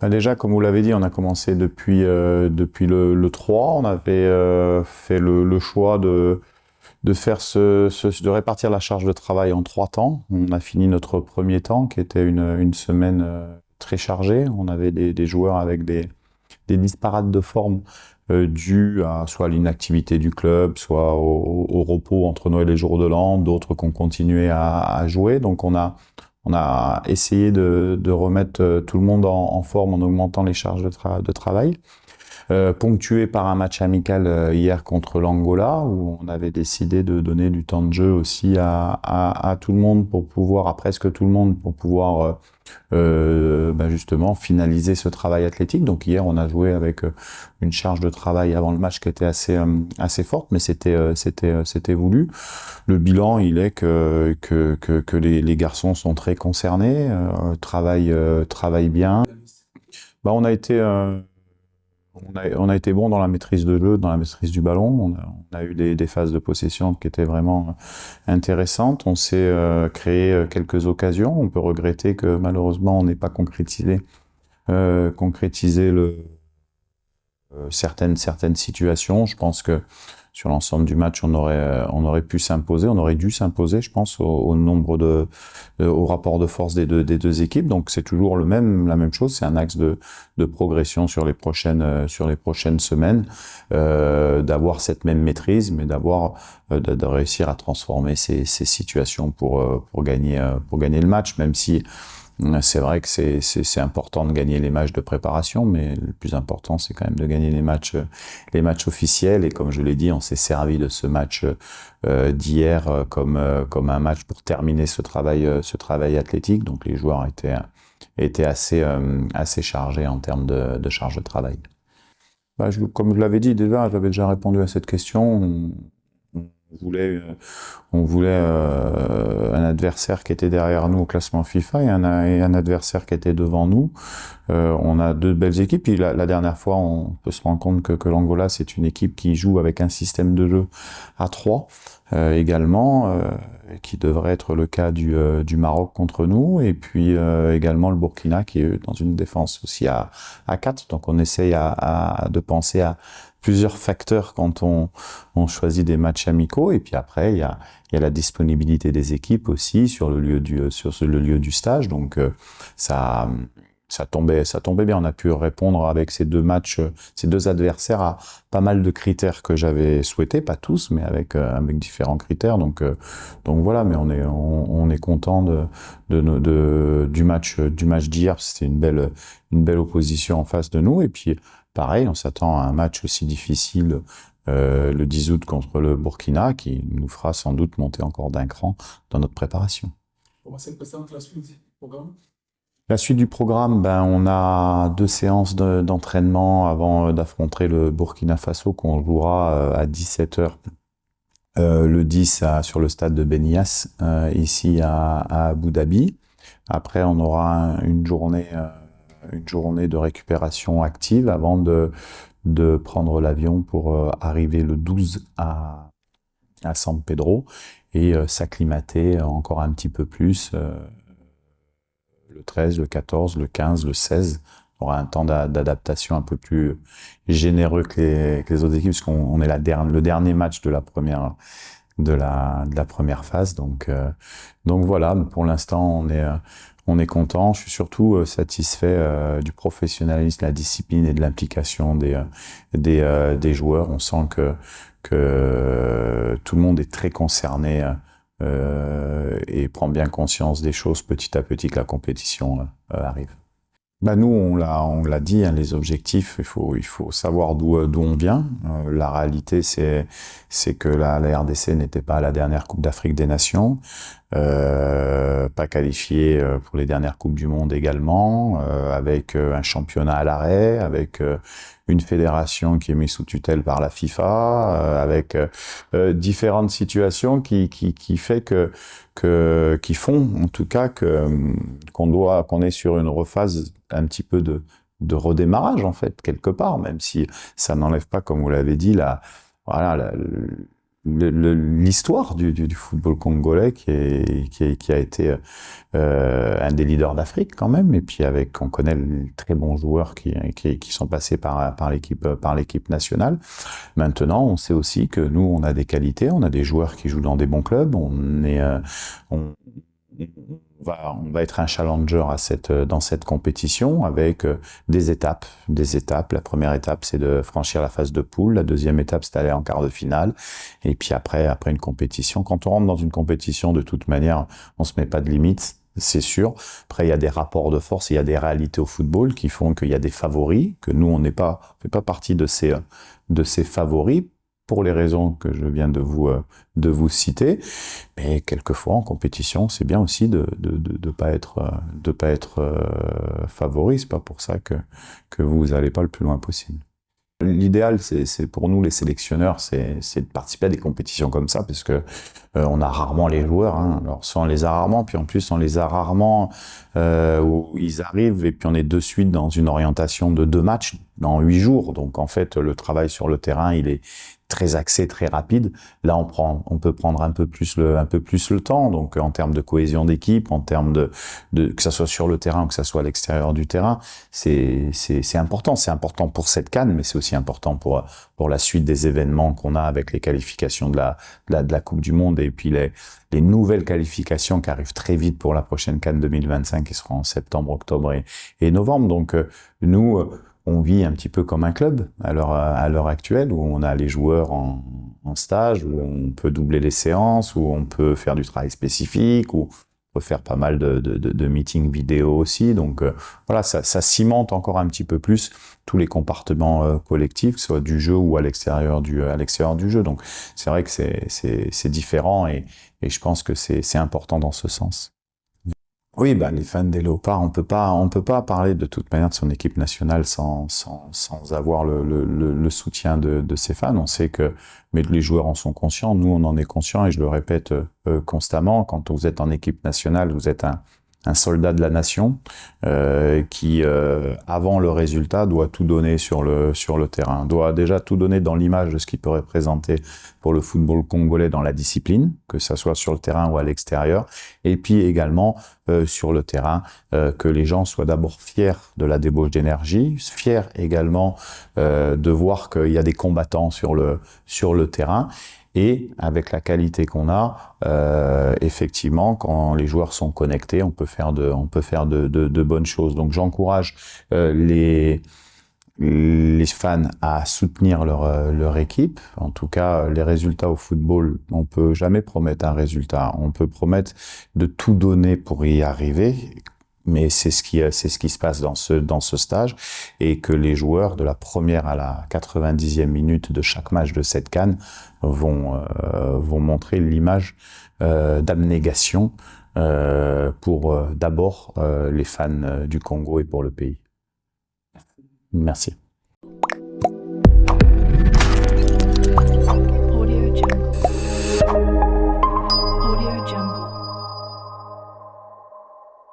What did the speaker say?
Bah déjà, comme vous l'avez dit, on a commencé depuis le 3. On avait fait le choix de faire de répartir la charge de travail en 3 temps. On a fini notre premier temps, qui était une semaine très chargée. On avait des joueurs avec des disparates de forme dues à soit l'inactivité du club, soit au repos entre Noël et jour de l'an, d'autres qui ont continué à jouer. Donc on a essayé de remettre tout le monde en forme en augmentant les charges de travail. Ponctué par un match amical hier contre l'Angola, où on avait décidé de donner du temps de jeu aussi à tout le monde pour pouvoir, à presque tout le monde, pour pouvoir justement finaliser ce travail athlétique. Donc hier, on a joué avec une charge de travail avant le match qui était assez forte, mais c'était voulu. Le bilan, il est que les garçons sont très concernés, travaillent bien. Bah, on a été bon dans la maîtrise de jeu, dans la maîtrise du ballon. On a eu des phases de possession qui étaient vraiment intéressantes. On s'est créé quelques occasions. On peut regretter que malheureusement on n'ait pas concrétisé certaines situations. Je pense que sur l'ensemble du match, on aurait pu s'imposer, on aurait dû s'imposer, je pense, au rapport de force des deux équipes. Donc c'est toujours la même chose. C'est un axe de progression sur les prochaines semaines, d'avoir cette même maîtrise, mais de réussir à transformer ces situations pour gagner le match, même si c'est vrai que c'est important de gagner les matchs de préparation, mais le plus important, c'est quand même de gagner les matchs officiels. Et comme je l'ai dit, on s'est servi de ce match d'hier comme un match pour terminer ce travail athlétique. Donc les joueurs étaient assez chargés en termes de charge de travail. Bah, comme je l'avais dit déjà, j'avais déjà répondu à cette question. On voulait, un adversaire qui était derrière nous au classement FIFA et un adversaire qui était devant nous. On a deux belles équipes. Puis la dernière fois, on peut se rendre compte que l'Angola, c'est une équipe qui joue avec un système de jeu à 3 également, qui devrait être le cas du Maroc contre nous. Et puis également le Burkina qui est dans une défense aussi à 4. Donc on essaye de penser à plusieurs facteurs quand on choisit des matchs amicaux. Et puis après, il y a la disponibilité des équipes aussi sur le lieu du stage. Donc ça tombait bien. On a pu répondre avec ces deux matchs, ces deux adversaires à pas mal de critères que j'avais souhaités, pas tous, mais avec différents critères. Donc voilà. Mais on est content du match d'hier. C'était une belle opposition en face de nous. Et puis pareil, on s'attend à un match aussi difficile le 10 août contre le Burkina, qui nous fera sans doute monter encore d'un cran dans notre préparation. Comment ça se passe avec la suite du programme? La suite du programme, on a 2 séances d'entraînement avant d'affronter le Burkina Faso qu'on jouera à 17h le 10 sur le stade de Benias, ici à Abu Dhabi. Après, on aura une journée de récupération active avant de prendre l'avion pour arriver le 12 à San Pedro et s'acclimater encore un petit peu plus le 13, le 14, le 15, le 16. On aura un temps d'adaptation un peu plus généreux que les autres équipes, puisqu'on est le dernier match de la première phase. Donc voilà, pour l'instant, on est content. Je suis surtout satisfait du professionnalisme, de la discipline et de l'implication des joueurs. On sent que tout le monde est très concerné et prend bien conscience des choses petit à petit que la compétition arrive. Nous, on l'a dit, hein, les objectifs, il faut savoir d'où on vient. La réalité, c'est que la RDC n'était pas à la dernière Coupe d'Afrique des Nations, pas qualifiée pour les dernières Coupes du Monde également, avec un championnat à l'arrêt, avec une fédération qui est mise sous tutelle par la FIFA, avec différentes situations qui fait qui font en tout cas qu'on est sur une rephase un petit peu de redémarrage en fait quelque part, même si ça n'enlève pas, comme vous l'avez dit, l'histoire du football congolais qui a été un des leaders d'Afrique quand même, et puis on connaît les très bons joueurs qui sont passés par l'équipe nationale. Maintenant, on sait aussi que nous, on a des qualités, on a des joueurs qui jouent dans des bons clubs, on va être un challenger dans cette compétition avec des étapes. La première étape, c'est de franchir la phase de poule. La deuxième étape, c'est d'aller en quart de finale. Et puis après une compétition. Quand on rentre dans une compétition, de toute manière, on se met pas de limites. C'est sûr. Après, il y a des rapports de force, il y a des réalités au football qui font qu'il y a des favoris, que nous, on fait pas partie de ces favoris, pour les raisons que je viens de vous citer. Mais quelquefois, en compétition, c'est bien aussi de pas être favori. C'est pas pour ça que vous allez pas le plus loin possible. L'idéal, c'est pour nous, les sélectionneurs, c'est de participer à des compétitions comme ça, parce que on a rarement les joueurs. Hein. Alors, soit on les a rarement, puis en plus, on les a rarement où ils arrivent, et puis on est de suite dans une orientation de 2 matchs dans 8 jours. Donc, en fait, le travail sur le terrain, il est très axé, très rapide. Là, on peut prendre un peu plus le temps. Donc, en termes de cohésion d'équipe, en termes que ça soit sur le terrain ou que ça soit à l'extérieur du terrain, c'est important. C'est important pour cette CAN, mais c'est aussi important pour la suite des événements qu'on a avec les qualifications de la Coupe du Monde, et puis les nouvelles qualifications qui arrivent très vite pour la prochaine CAN 2025, qui sera en septembre, octobre et novembre. Donc, nous, on vit un petit peu comme un club à l'heure actuelle, où on a les joueurs en stage, où on peut doubler les séances, où on peut faire du travail spécifique, où on peut faire pas mal de meetings vidéo aussi. Donc voilà, ça cimente encore un petit peu plus tous les comportements collectifs, que ce soit du jeu ou à l'extérieur du jeu. Donc c'est vrai que c'est différent, et je pense que c'est important dans ce sens. Oui, les fans des Léopards, on peut pas parler de toute manière de son équipe nationale sans avoir le soutien de ses fans. On sait mais les joueurs en sont conscients, nous on en est conscients, et je le répète constamment, quand vous êtes en équipe nationale, vous êtes un soldat de la nation qui, avant le résultat, doit tout donner sur le terrain, doit déjà tout donner dans l'image de ce qu'il peut représenter pour le football congolais dans la discipline, que ça soit sur le terrain ou à l'extérieur, et puis également sur le terrain, que les gens soient d'abord fiers de la débauche d'énergie, fiers également de voir qu'il y a des combattants sur le terrain. Et avec la qualité qu'on a, effectivement, quand les joueurs sont connectés, on peut faire de bonnes choses. Donc j'encourage les fans à soutenir leur équipe. En tout cas, les résultats au football, on peut jamais promettre un résultat. On peut promettre de tout donner pour y arriver. Mais c'est ce qui se passe dans ce stage, et que les joueurs, de la première à la 90e minute de chaque match de cette CAN, vont montrer l'image d'abnégation pour d'abord les fans du Congo et pour le pays. Merci.